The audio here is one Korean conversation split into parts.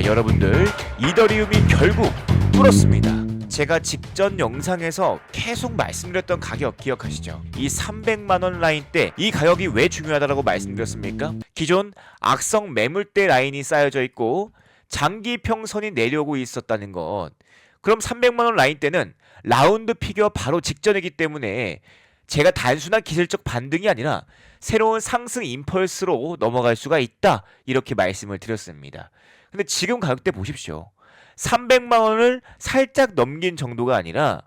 자, 여러분들, 이더리움이 결국 뚫었습니다. 제가 직전 영상에서 계속 말씀드렸던 가격 기억하시죠? 이 300만원 라인 때 이 가격이 왜 중요하다고 말씀드렸습니까? 기존 악성 매물대 라인이 쌓여져 있고 장기 평선이 내려오고 있었다는 것. 그럼 300만원 라인 때는 라운드 피겨 바로 직전이기 때문에 제가 단순한 기술적 반등이 아니라 새로운 상승 임펄스로 넘어갈 수가 있다, 이렇게 말씀을 드렸습니다. 근데 지금 가격대 보십시오. 300만원을 살짝 넘긴 정도가 아니라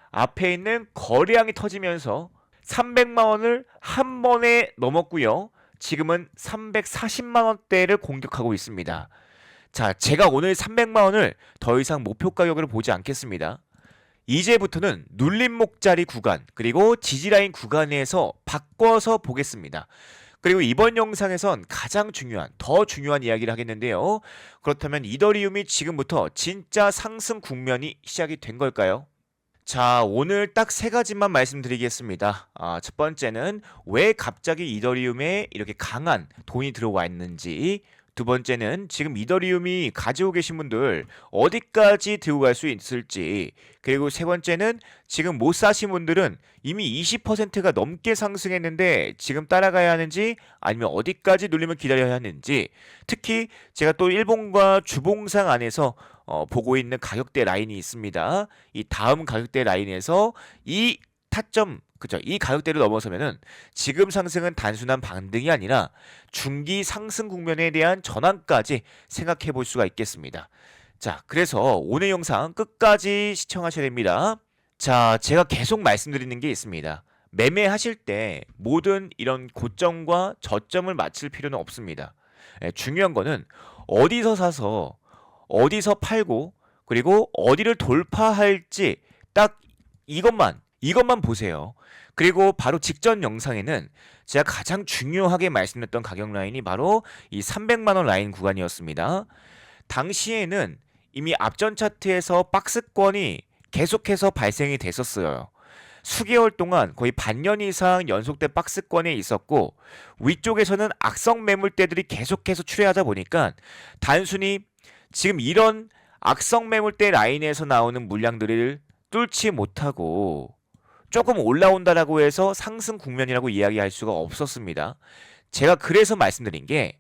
앞에 있는 거래량이 터지면서 300만원을 한 번에 넘었고요. 지금은 340만원대를 공격하고 있습니다. 자, 제가 오늘 300만원을 더 이상 목표 가격으로 보지 않겠습니다. 이제부터는 눌림목자리 구간 그리고 지지라인 구간에서 바꿔서 보겠습니다. 그리고 이번 영상에선 가장 중요한, 더 중요한 이야기를 하겠는데요. 그렇다면 이더리움이 지금부터 진짜 상승 국면이 시작이 된 걸까요? 자, 오늘 딱 세 가지만 말씀드리겠습니다. 첫 번째는 왜 갑자기 이더리움에 이렇게 강한 돈이 들어와 있는지, 두 번째는 지금 이더리움이 가지고 계신 분들 어디까지 들고 갈 수 있을지, 그리고 세 번째는 지금 못 사신 분들은 이미 20%가 넘게 상승했는데 지금 따라가야 하는지 아니면 어디까지 눌리면 기다려야 하는지, 특히 제가 또 일봉과 주봉상 안에서 보고 있는 가격대 라인이 있습니다. 이 다음 가격대 라인에서 이 타점, 그죠? 이 가격대를 넘어서면은 지금 상승은 단순한 반등이 아니라 중기 상승 국면에 대한 전환까지 생각해 볼 수가 있겠습니다. 자, 그래서 오늘 영상 끝까지 시청하셔야 됩니다. 자, 제가 계속 말씀드리는 게 있습니다. 매매하실 때 모든 이런 고점과 저점을 맞출 필요는 없습니다. 중요한 거는 어디서 사서 어디서 팔고 그리고 어디를 돌파할지 딱 이것만 보세요. 그리고 바로 직전 영상에는 제가 가장 중요하게 말씀드렸던 가격 라인이 바로 이 300만원 라인 구간이었습니다. 당시에는 이미 앞전 차트에서 박스권이 계속해서 발생이 됐었어요. 수개월 동안 거의 반년 이상 연속된 박스권에 있었고, 위쪽에서는 악성 매물대들이 계속해서 출회하다 보니까 단순히 지금 이런 악성 매물대 라인에서 나오는 물량들을 뚫지 못하고 조금 올라온다라고 해서 상승 국면이라고 이야기할 수가 없었습니다. 제가 그래서 말씀드린 게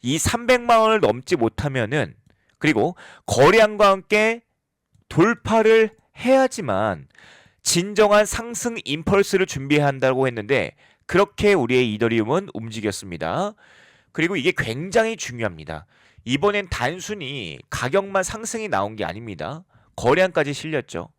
이 300만원을 넘지 못하면은, 그리고 거래량과 함께 돌파를 해야지만 진정한 상승 임펄스를 준비해야 한다고 했는데 그렇게 우리의 이더리움은 움직였습니다. 그리고 이게 굉장히 중요합니다. 이번엔 단순히 가격만 상승이 나온 게 아닙니다. 거래량까지 실렸죠.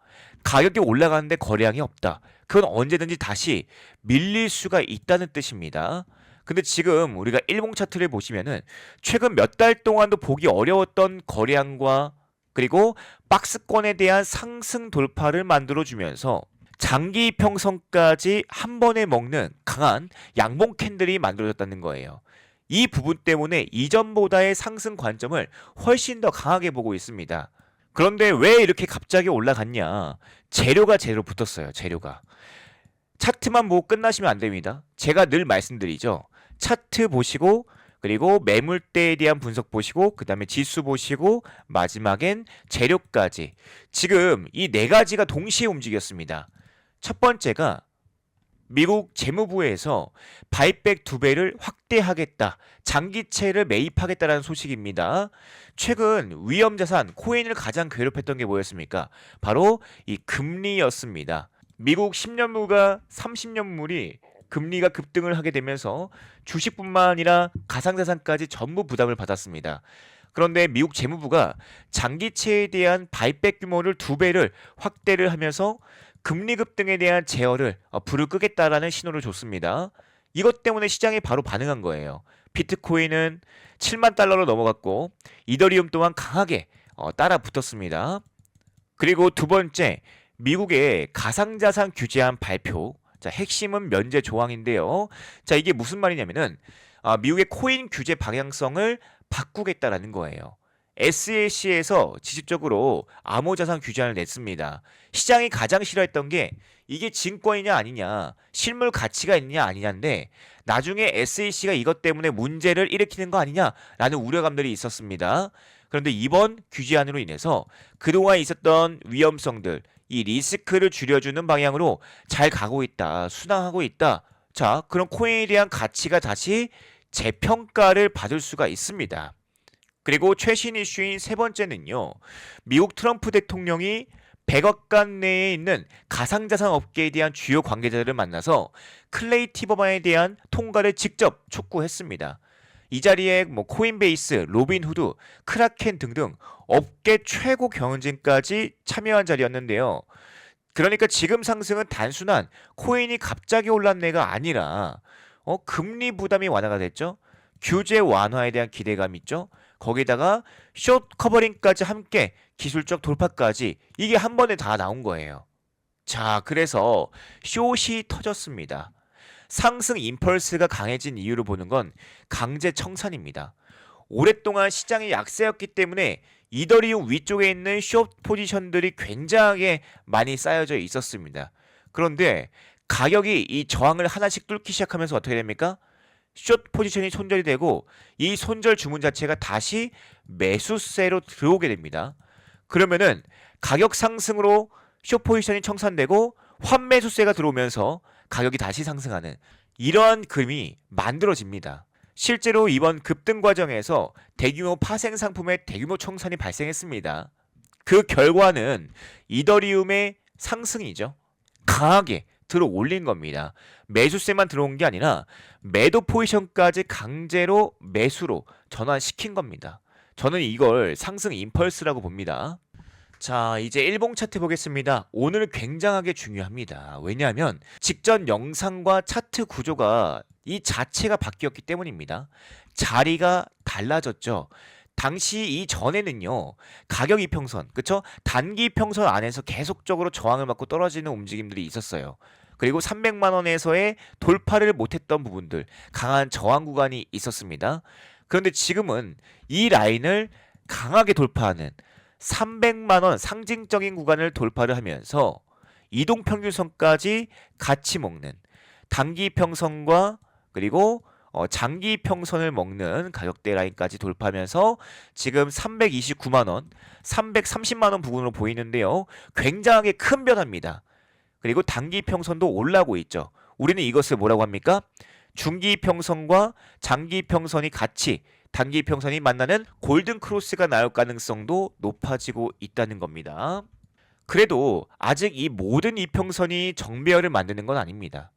가격이 올라가는데 거래량이 없다. 그건 언제든지 다시 밀릴 수가 있다는 뜻입니다. 근데 지금 우리가 일봉 차트를 보시면은 최근 몇 달 동안도 보기 어려웠던 거래량과 그리고 박스권에 대한 상승 돌파를 만들어주면서 장기 평선까지 한 번에 먹는 강한 양봉 캔들이 만들어졌다는 거예요. 이 부분 때문에 이전보다의 상승 관점을 훨씬 더 강하게 보고 있습니다. 그런데 왜 이렇게 갑자기 올라갔냐? 재료가 제대로 붙었어요. 재료가. 차트만 보고 끝나시면 안 됩니다. 제가 늘 말씀드리죠. 차트 보시고 그리고 매물대에 대한 분석 보시고 그 다음에 지수 보시고 마지막엔 재료까지. 지금 이 네 가지가 동시에 움직였습니다. 첫 번째가 미국 재무부에서 바이백 2배를 확대하겠다, 장기채를 매입하겠다라는 소식입니다. 최근 위험자산 코인을 가장 괴롭혔던 게 뭐였습니까? 바로 이 금리였습니다. 미국 10년물과 30년물이 금리가 급등을 하게 되면서 주식뿐만 아니라 가상자산까지 전부 부담을 받았습니다. 그런데 미국 재무부가 장기채에 대한 바이백 규모를 2배를 확대를 하면서 금리 급등에 대한 제어를 불을 끄겠다라는 신호를 줬습니다. 이것 때문에 시장이 바로 반응한 거예요. 비트코인은 7만 달러로 넘어갔고 이더리움 또한 강하게 따라 붙었습니다. 그리고 두 번째, 미국의 가상자산 규제안 발표. 자, 핵심은 면제 조항인데요. 자, 이게 무슨 말이냐면은 미국의 코인 규제 방향성을 바꾸겠다라는 거예요. SEC에서 직접적으로 암호자산 규제안을 냈습니다. 시장이 가장 싫어했던 게 이게 증권이냐 아니냐, 실물 가치가 있느냐 아니냐인데 나중에 SEC가 이것 때문에 문제를 일으키는 거 아니냐라는 우려감들이 있었습니다. 그런데 이번 규제안으로 인해서 그동안 있었던 위험성들, 이 리스크를 줄여주는 방향으로 잘 가고 있다, 순항하고 있다. 자, 그럼 코인에 대한 가치가 다시 재평가를 받을 수가 있습니다. 그리고 최신 이슈인 세 번째는요. 미국 트럼프 대통령이 100억간 내에 있는 가상자산 업계에 대한 주요 관계자들을 만나서 클레이티 법안에 대한 통과를 직접 촉구했습니다. 이 자리에 코인베이스, 로빈후드, 크라켄 등등 업계 최고 경영진까지 참여한 자리였는데요. 그러니까 지금 상승은 단순한 코인이 갑자기 올랐네가 아니라 금리 부담이 완화가 됐죠. 규제 완화에 대한 기대감 있죠. 거기다가 숏 커버링까지 함께 기술적 돌파까지 이게 한 번에 다 나온 거예요. 자, 그래서 숏이 터졌습니다. 상승 임펄스가 강해진 이유로 보는 건 강제 청산입니다. 오랫동안 시장이 약세였기 때문에 이더리움 위쪽에 있는 숏 포지션들이 굉장하게 많이 쌓여져 있었습니다. 그런데 가격이 이 저항을 하나씩 뚫기 시작하면서 어떻게 됩니까? 숏 포지션이 손절이 되고 이 손절 주문 자체가 다시 매수세로 들어오게 됩니다. 그러면은 가격 상승으로 숏 포지션이 청산되고 환매수세가 들어오면서 가격이 다시 상승하는 이러한 그림이 만들어집니다. 실제로 이번 급등 과정에서 대규모 파생 상품의 대규모 청산이 발생했습니다. 그 결과는 이더리움의 상승이죠. 강하게 들어 올린 겁니다. 매수세만 들어온 게 아니라 매도 포지션까지 강제로 매수로 전환시킨 겁니다. 저는 이걸 상승 임펄스라고 봅니다. 자, 이제 일봉 차트 보겠습니다. 오늘 굉장하게 중요합니다. 왜냐하면 직전 영상과 차트 구조가 이 자체가 바뀌었기 때문입니다. 자리가 달라졌죠. 당시 이전에는요. 가격 이평선, 그쵸? 단기 이평선 안에서 계속적으로 저항을 받고 떨어지는 움직임들이 있었어요. 그리고 300만 원에서의 돌파를 못했던 부분들, 강한 저항 구간이 있었습니다. 그런데 지금은 이 라인을 강하게 돌파하는 300만 원 상징적인 구간을 돌파를 하면서 이동평균선까지 같이 먹는 단기 평선과 그리고 장기 평선을 먹는 가격대 라인까지 돌파하면서 지금 329만 원, 330만 원 부근으로 보이는데요. 굉장하게 큰 변화입니다. 그리고 단기 평선도 올라오고 있죠. 우리는 이것을 뭐라고 합니까? 중기 평선과 장기 평선이 같이 단기 평선이 만나는 골든 크로스가 나올 가능성도 높아지고 있다는 겁니다. 그래도 아직 이 모든 이평선이 정배열을 만드는 건 아닙니다.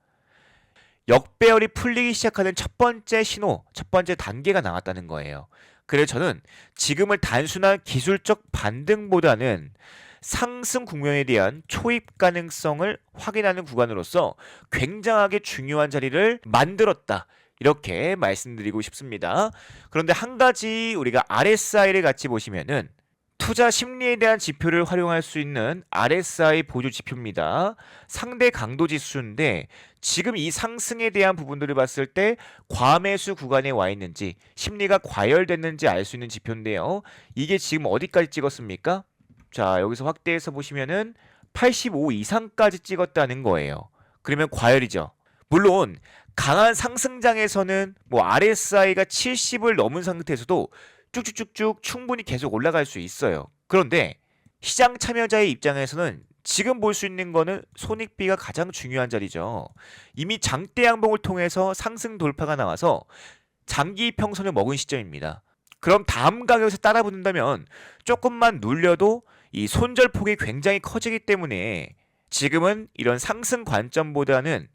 역배열이 풀리기 시작하는 첫 번째 신호, 첫 번째 단계가 나왔다는 거예요. 그래서 저는 지금을 단순한 기술적 반등보다는 상승 국면에 대한 초입 가능성을 확인하는 구간으로서 굉장하게 중요한 자리를 만들었다. 이렇게 말씀드리고 싶습니다. 그런데 한 가지 우리가 RSI를 같이 보시면은 투자 심리에 대한 지표를 활용할 수 있는 RSI 보조 지표입니다. 상대 강도 지수인데 지금 이 상승에 대한 부분들을 봤을 때 과매수 구간에 와 있는지 심리가 과열됐는지 알 수 있는 지표인데요. 이게 지금 어디까지 찍었습니까? 자, 여기서 확대해서 보시면은 85 이상까지 찍었다는 거예요. 그러면 과열이죠. 물론 강한 상승장에서는 RSI가 70을 넘은 상태에서도 쭉쭉쭉쭉 충분히 계속 올라갈 수 있어요. 그런데 시장 참여자의 입장에서는 지금 볼 수 있는 거는 손익비가 가장 중요한 자리죠. 이미 장대 양봉을 통해서 상승 돌파가 나와서 장기 평선을 먹은 시점입니다. 그럼 다음 가격에서 따라붙는다면 조금만 눌려도 이 손절폭이 굉장히 커지기 때문에 지금은 이런 상승 관점보다는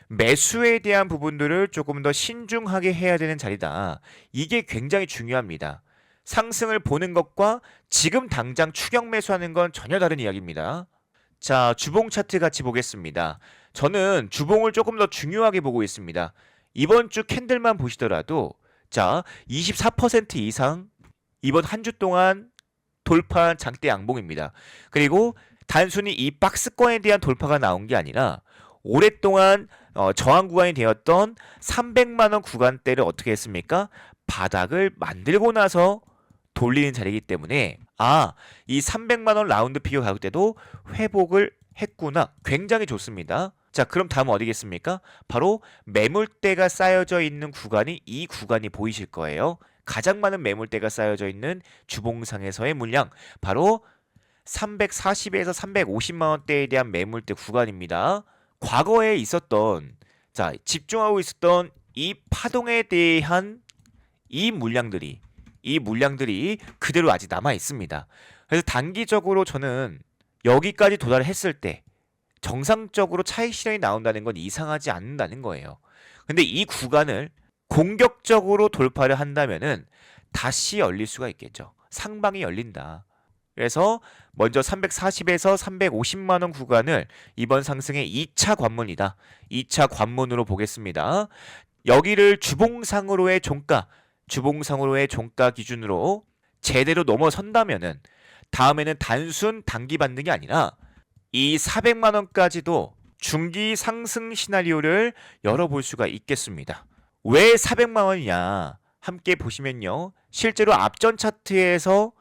매수에 대한 부분들을 조금 더 신중하게 해야 되는 자리다. 이게 굉장히 중요합니다. 상승을 보는 것과 지금 당장 추격 매수하는 건 전혀 다른 이야기입니다. 자, 주봉 차트 같이 보겠습니다. 저는 주봉을 조금 더 중요하게 보고 있습니다. 이번 주 캔들만 보시더라도 자, 24% 이상 이번 한 주 동안 돌파한 장대 양봉입니다. 그리고 단순히 이 박스권에 대한 돌파가 나온 게 아니라 오랫동안 저항 구간이 되었던 300만 원 구간대를 어떻게 했습니까? 바닥을 만들고 나서 돌리는 자리이기 때문에 이 300만 원 라운드 피겨 가격대도 회복을 했구나. 굉장히 좋습니다. 자, 그럼 다음은 어디겠습니까? 바로 매물대가 쌓여져 있는 구간이 이 구간이 보이실 거예요. 가장 많은 매물대가 쌓여져 있는 주봉상에서의 물량, 바로 340에서 350만 원대에 대한 매물대 구간입니다. 과거에 있었던, 자, 집중하고 있었던 이 파동에 대한 이 물량들이 그대로 아직 남아 있습니다. 그래서 단기적으로 저는 여기까지 도달했을 때 정상적으로 차익 실현이 나온다는 건 이상하지 않는다는 거예요. 근데 이 구간을 공격적으로 돌파를 한다면은 다시 열릴 수가 있겠죠. 상방이 열린다. 그래서 먼저 340에서 350만 원 구간을 이번 상승의 2차 관문이다. 2차 관문으로 보겠습니다. 여기를 주봉상으로의 종가 기준으로 제대로 넘어선다면은 다음에는 단순 단기 반등이 아니라 이 400만 원까지도 중기 상승 시나리오를 열어볼 수가 있겠습니다. 왜 400만 원이냐? 함께 보시면요. 실제로 앞전 차트에서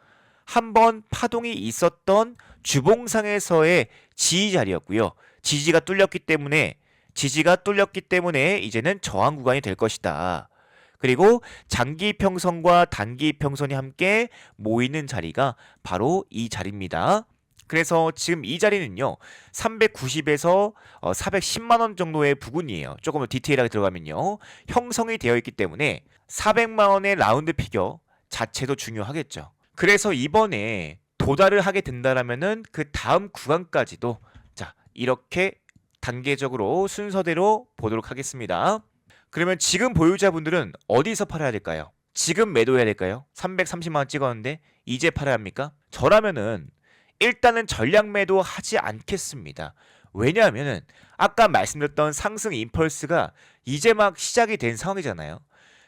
한번 파동이 있었던 주봉상에서의 지지 자리였고요. 지지가 뚫렸기 때문에 이제는 저항 구간이 될 것이다. 그리고 장기 평선과 단기 평선이 함께 모이는 자리가 바로 이 자리입니다. 그래서 지금 이 자리는요, 390에서 410만 원 정도의 부근이에요. 조금 더 디테일하게 들어가면요, 형성이 되어 있기 때문에 400만 원의 라운드 피겨 자체도 중요하겠죠. 그래서 이번에 도달을 하게 된다라면은 그 다음 구간까지도, 자, 이렇게 단계적으로 순서대로 보도록 하겠습니다. 그러면 지금 보유자분들은 어디서 팔아야 될까요? 지금 매도해야 될까요? 330만 원 찍었는데 이제 팔아야 합니까? 저라면은 일단은 전량 매도 하지 않겠습니다. 왜냐하면은 아까 말씀드렸던 상승 임펄스가 이제 막 시작이 된 상황이잖아요.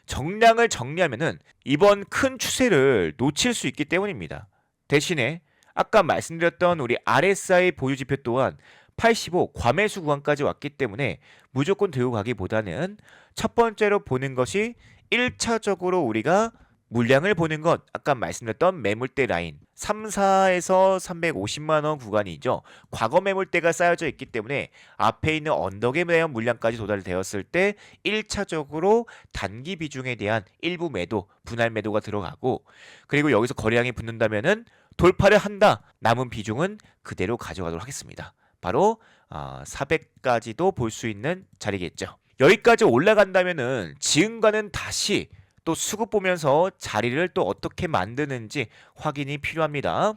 정량을 정리하면은 이번 큰 추세를 놓칠 수 있기 때문입니다. 대신에 아까 말씀드렸던 우리 RSI 보유 지표 또한 85 과매수 구간까지 왔기 때문에 무조건 들고 가기보다는 첫 번째로 보는 것이 1차적으로 우리가 물량을 보는 것, 아까 말씀드렸던 매물대 라인 34에서 350만 원 구간이죠. 과거 매물대가 쌓여져 있기 때문에 앞에 있는 언덕에 대한 물량까지 도달되었을 때 1차적으로 단기 비중에 대한 일부 매도, 분할 매도가 들어가고, 그리고 여기서 거래량이 붙는다면은 돌파를 한다. 남은 비중은 그대로 가져가도록 하겠습니다. 바로 400까지도 볼 수 있는 자리겠죠. 여기까지 올라간다면은 지금과는 다시 또 수급 보면서 자리를 또 어떻게 만드는지 확인이 필요합니다.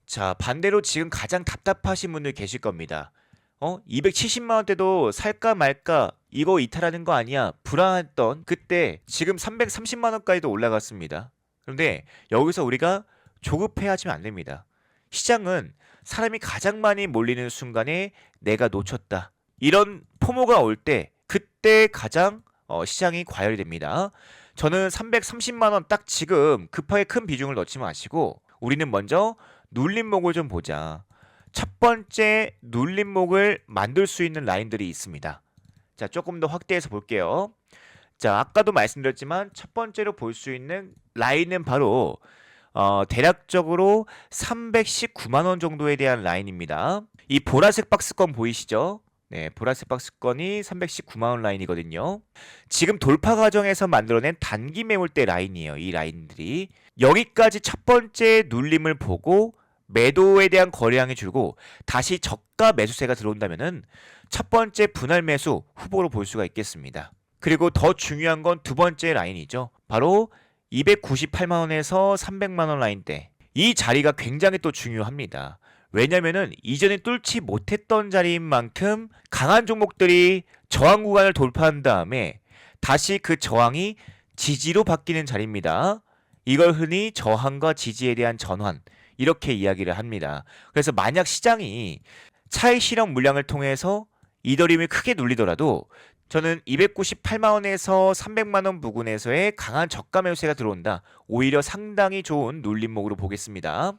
자, 반대로 지금 가장 답답하신 분들 계실 겁니다. 270만 원대도 살까 말까, 이거 이탈하는 거 아니야, 불안했던 그때 지금 330만 원까지도 올라갔습니다. 그런데 여기서 우리가 조급해하지면 안 됩니다. 시장은 사람이 가장 많이 몰리는 순간에 내가 놓쳤다, 이런 포모가 올 때, 그때 가장 시장이 과열이 됩니다. 저는 330만 원 딱 지금 급하게 큰 비중을 넣지 마시고 우리는 먼저 눌림목을 좀 보자. 첫 번째 눌림목을 만들 수 있는 라인들이 있습니다. 자, 조금 더 확대해서 볼게요. 자, 아까도 말씀드렸지만 첫 번째로 볼 수 있는 라인은 바로 대략적으로 319만 원 정도에 대한 라인입니다. 이 보라색 박스권 보이시죠? 네, 보라색 박스권이 319만 원 라인이거든요. 지금 돌파 과정에서 만들어낸 단기 매물대 라인이에요. 이 라인들이 여기까지 첫 번째 눌림을 보고 매도에 대한 거래량이 줄고 다시 저가 매수세가 들어온다면은 첫 번째 분할 매수 후보로 볼 수가 있겠습니다. 그리고 더 중요한 건 두 번째 라인이죠. 바로 298만 원에서 300만 원 라인대. 이 자리가 굉장히 또 중요합니다. 왜냐면은 이전에 뚫지 못했던 자리인 만큼 강한 종목들이 저항 구간을 돌파한 다음에 다시 그 저항이 지지로 바뀌는 자리입니다. 이걸 흔히 저항과 지지에 대한 전환, 이렇게 이야기를 합니다. 그래서 만약 시장이 차익 실현 물량을 통해서 이더리움이 크게 눌리더라도 저는 298만 원에서 300만 원 부근에서의 강한 저가 매수세가 들어온다. 오히려 상당히 좋은 눌림목으로 보겠습니다.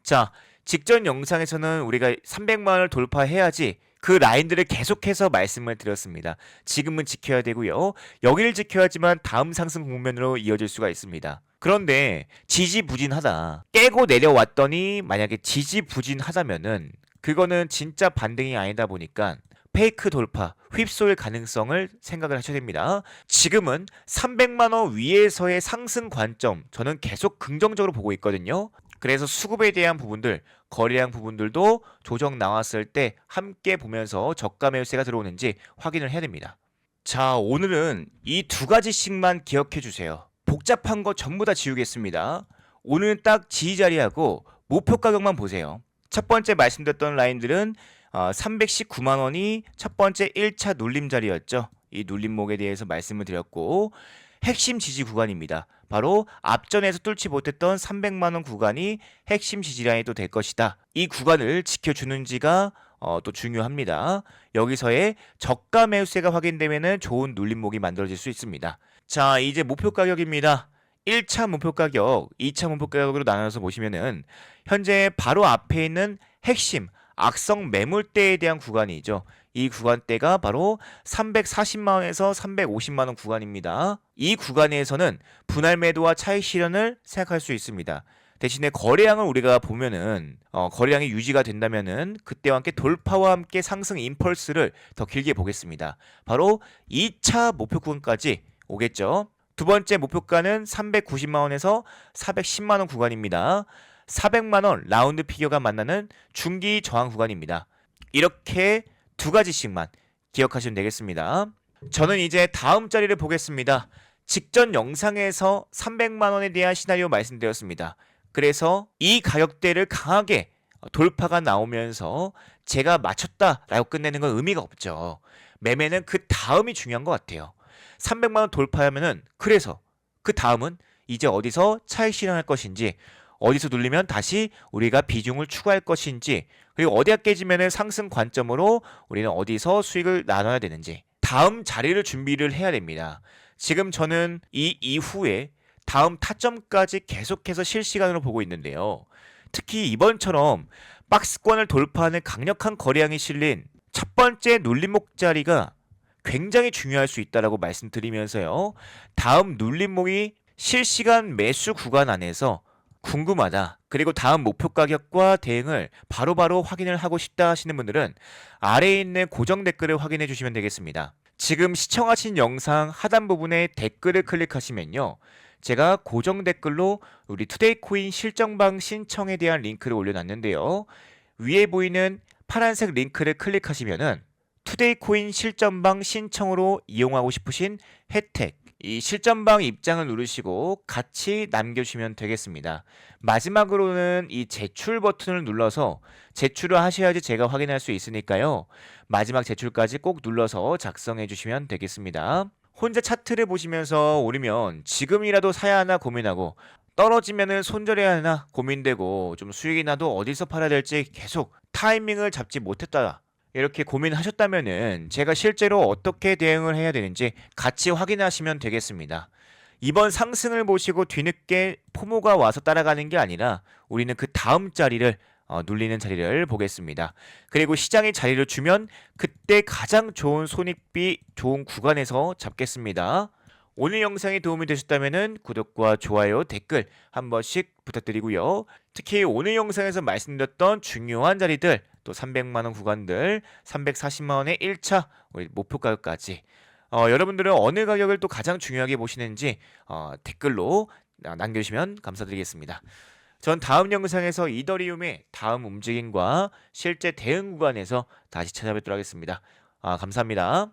자, 직전 영상에서는 우리가 300만 원을 돌파해야지 그 라인들을 계속해서 말씀을 드렸습니다. 지금은 지켜야 되고요. 여기를 지켜야지만 다음 상승 국면으로 이어질 수가 있습니다. 그런데 지지부진하다, 깨고 내려왔더니 만약에 지지부진하다면은 그거는 진짜 반등이 아니다 보니까 페이크 돌파, 휩쓸 가능성을 생각을 하셔야 됩니다. 지금은 300만원 위에서의 상승 관점 저는 계속 긍정적으로 보고 있거든요. 그래서 수급에 대한 부분들, 거래량 부분들도 조정 나왔을 때 함께 보면서 저가 매수세가 들어오는지 확인을 해야 됩니다. 자, 오늘은 이 두 가지씩만 기억해 주세요. 복잡한 거 전부 다 지우겠습니다. 오늘은 딱 지지 자리하고 목표 가격만 보세요. 첫 번째 말씀드렸던 라인들은 319만 원이 첫 번째 1차 눌림 자리였죠. 이 눌림목에 대해서 말씀을 드렸고 핵심 지지 구간입니다. 바로 앞전에서 뚫지 못했던 300만 원 구간이 핵심 지지 라인이 또 될 것이다. 이 구간을 지켜주는지가 또 중요합니다. 여기서의 저가 매수세가 확인되면 좋은 눌림목이 만들어질 수 있습니다. 자, 이제 목표 가격입니다. 1차 목표 가격, 2차 목표 가격으로 나눠서 보시면은 현재 바로 앞에 있는 핵심 악성 매물대에 대한 구간이죠. 이 구간대가 바로 340만 원에서 350만 원 구간입니다. 이 구간에서는 분할 매도와 차익 실현을 생각할 수 있습니다. 대신에 거래량을 우리가 보면은 거래량이 유지가 된다면은 그때와 함께 돌파와 함께 상승 임펄스를 더 길게 보겠습니다. 바로 2차 목표 구간까지 오겠죠. 두 번째 목표가는 390만 원에서 410만 원 구간입니다. 400만 원 라운드 피겨가 만나는 중기 저항 구간입니다. 이렇게 두 가지씩만 기억하시면 되겠습니다. 저는 이제 다음 자리를 보겠습니다. 직전 영상에서 300만 원에 대한 시나리오 말씀드렸습니다. 그래서 이 가격대를 강하게 돌파가 나오면서 제가 맞췄다라고 끝내는 건 의미가 없죠. 매매는 그 다음이 중요한 것 같아요. 300만 원 돌파하면은 그래서 그 다음은 이제 어디서 차익 실현할 것인지, 어디서 눌리면 다시 우리가 비중을 추가할 것인지, 그리고 어디가 깨지면은 상승 관점으로 우리는 어디서 수익을 나눠야 되는지 다음 자리를 준비를 해야 됩니다. 지금 저는 이 이후에 다음 타점까지 계속해서 실시간으로 보고 있는데요. 특히 이번처럼 박스권을 돌파하는 강력한 거래량이 실린 첫 번째 눌림목 자리가 굉장히 중요할 수 있다라고 말씀드리면서요. 다음 눌림목이 실시간 매수 구간 안에서 궁금하다. 그리고 다음 목표 가격과 대응을 바로바로 확인을 하고 싶다 하시는 분들은 아래에 있는 고정 댓글을 확인해 주시면 되겠습니다. 지금 시청하신 영상 하단 부분에 댓글을 클릭하시면요. 제가 고정 댓글로 우리 투데이코인 실전방 신청에 대한 링크를 올려놨는데요. 위에 보이는 파란색 링크를 클릭하시면은 투데이코인 실전방 신청으로 이용하고 싶으신 혜택, 이 실전방 입장을 누르시고 같이 남겨주시면 되겠습니다. 마지막으로는 이 제출 버튼을 눌러서 제출을 하셔야지 제가 확인할 수 있으니까요. 마지막 제출까지 꼭 눌러서 작성해 주시면 되겠습니다. 혼자 차트를 보시면서 오르면 지금이라도 사야 하나 고민하고 떨어지면은 손절해야 하나 고민되고 좀 수익이 나도 어디서 팔아야 될지 계속 타이밍을 잡지 못했다. 이렇게 고민하셨다면은 제가 실제로 어떻게 대응을 해야 되는지 같이 확인하시면 되겠습니다. 이번 상승을 보시고 뒤늦게 포모가 와서 따라가는 게 아니라 우리는 그 다음 자리를 눌리는 자리를 보겠습니다. 그리고 시장이 자리를 주면 그때 가장 좋은 손익비 좋은 구간에서 잡겠습니다. 오늘 영상이 도움이 되셨다면 구독과 좋아요, 댓글 한 번씩 부탁드리고요. 특히 오늘 영상에서 말씀드렸던 중요한 자리들, 또 300만원 구간들, 340만원의 1차 우리 목표 가격까지 여러분들은 어느 가격을 또 가장 중요하게 보시는지 댓글로 남겨주시면 감사드리겠습니다. 전 다음 영상에서 이더리움의 다음 움직임과 실제 대응 구간에서 다시 찾아뵙도록 하겠습니다. 감사합니다.